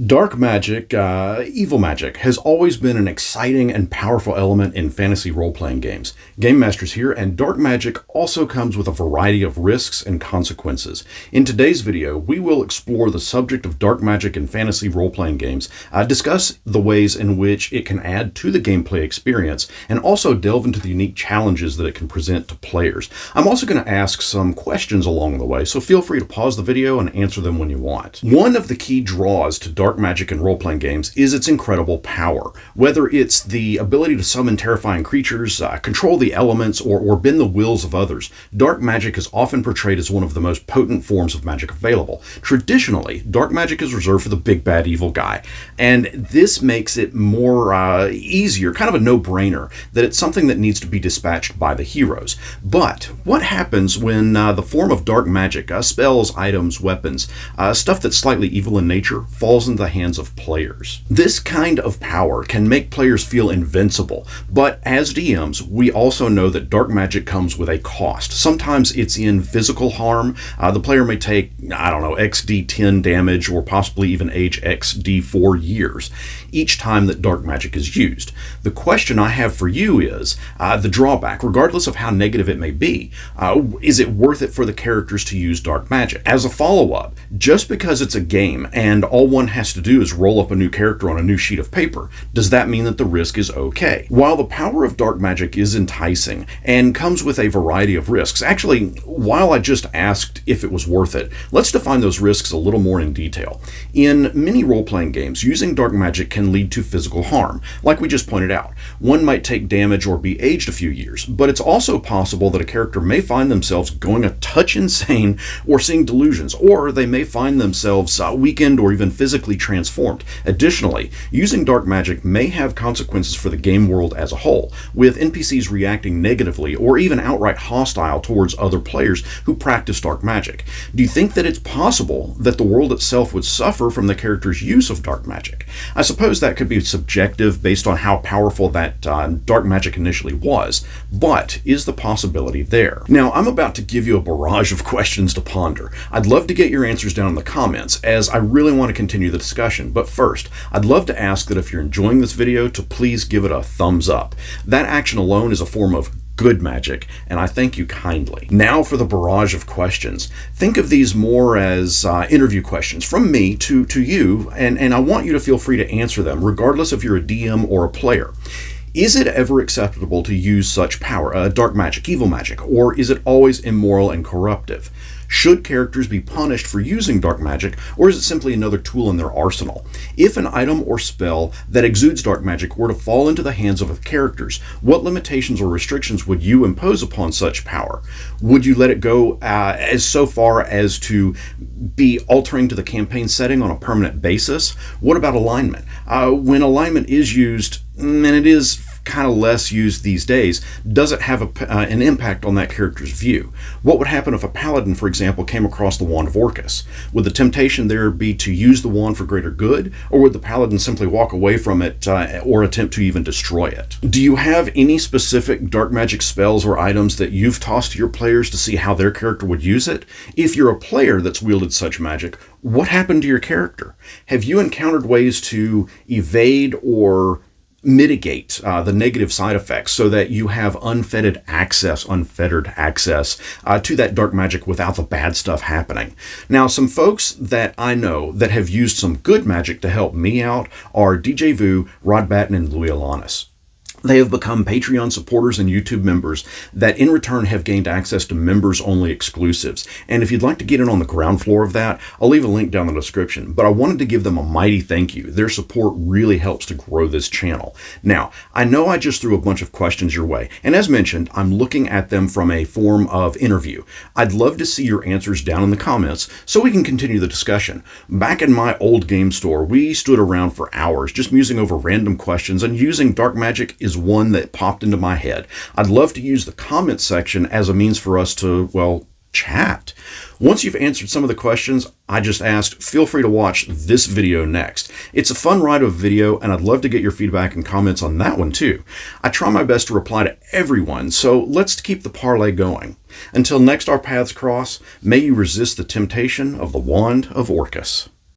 Dark magic, evil magic, has always been an exciting and powerful element in fantasy role-playing games. GameMasters here, and dark magic also comes with a variety of risks and consequences. In today's video, we will explore the subject of dark magic in fantasy role-playing games, discuss the ways in which it can add to the gameplay experience, and also delve into the unique challenges that it can present to players. I'm also going to ask some questions along the way, so feel free to pause the video and answer them when you want. One of the key draws to dark magic in role-playing games is its incredible power. Whether it's the ability to summon terrifying creatures, control the elements, or bend the wills of others, dark magic is often portrayed as one of the most potent forms of magic available. Traditionally, dark magic is reserved for the big bad evil guy, and this makes it more easier, kind of a no-brainer, that it's something that needs to be dispatched by the heroes. But what happens when the form of dark magic, spells, items, weapons, stuff that's slightly evil in nature, falls into the hands of players? This kind of power can make players feel invincible, but as DMs, we also know that dark magic comes with a cost. Sometimes it's in physical harm. The player may take, XD10 damage, or possibly even age XD4 years each time that dark magic is used. The question I have for you is, the drawback, regardless of how negative it may be, is it worth it for the characters to use dark magic? As a follow-up, just because it's a game and all one has to do is roll up a new character on a new sheet of paper, does that mean that the risk is okay? While the power of dark magic is enticing and comes with a variety of risks, actually, while I just asked if it was worth it, let's define those risks a little more in detail. In many role-playing games, using dark magic can lead to physical harm, like we just pointed out. One might take damage or be aged a few years, but it's also possible that a character may find themselves going a touch insane or seeing delusions, or they may find themselves weakened or even physically transformed. Additionally, using dark magic may have consequences for the game world as a whole, with NPCs reacting negatively or even outright hostile towards other players who practice dark magic. Do you think that it's possible that the world itself would suffer from the character's use of dark magic? I suppose that could be subjective based on how powerful that dark magic initially was, but is the possibility there? Now, I'm about to give you a barrage of questions to ponder. I'd love to get your answers down in the comments, as I really want to continue the discussion. But first, I'd love to ask that if you're enjoying this video, to please give it a thumbs up. That action alone is a form of good magic, and I thank you kindly. Now for the barrage of questions. Think of these more as interview questions from me to you, and I want you to feel free to answer them, regardless if you're a DM or a player. Is it ever acceptable to use such power, dark magic, evil magic, or is it always immoral and corruptive? Should characters be punished for using dark magic, or is it simply another tool in their arsenal? If an item or spell that exudes dark magic were to fall into the hands of characters, what limitations or restrictions would you impose upon such power? Would you let it go as so far as to be altering to the campaign setting on a permanent basis? What about alignment? When alignment is used, and it is kind of less used these days, does it have an impact on that character's view? What would happen if a paladin, for example, came across the wand of Orcus? Would the temptation there be to use the wand for greater good, or would the paladin simply walk away from it or attempt to even destroy it? Do you have any specific dark magic spells or items that you've tossed to your players to see how their character would use it? If you're a player that's wielded such magic, what happened to your character? Have you encountered ways to evade or mitigate the negative side effects so that you have unfettered access to that dark magic without the bad stuff happening? Now, some folks that I know that have used some good magic to help me out are DJ Vu, Rod Batten, and Louis Alanis. They have become Patreon supporters and YouTube members that in return have gained access to members-only exclusives. And if you'd like to get in on the ground floor of that, I'll leave a link down in the description. But I wanted to give them a mighty thank you. Their support really helps to grow this channel. Now, I know I just threw a bunch of questions your way, and as mentioned, I'm looking at them from a form of interview. I'd love to see your answers down in the comments so we can continue the discussion. Back in my old game store, we stood around for hours just musing over random questions, and using dark magic is one that popped into my head. I'd love to use the comment section as a means for us to, well, chat. Once you've answered some of the questions I just asked, feel free to watch this video next. It's a fun ride of video, and I'd love to get your feedback and comments on that one too. I try my best to reply to everyone, so let's keep the parlay going. Until next our paths cross, may you resist the temptation of the wand of Orcus.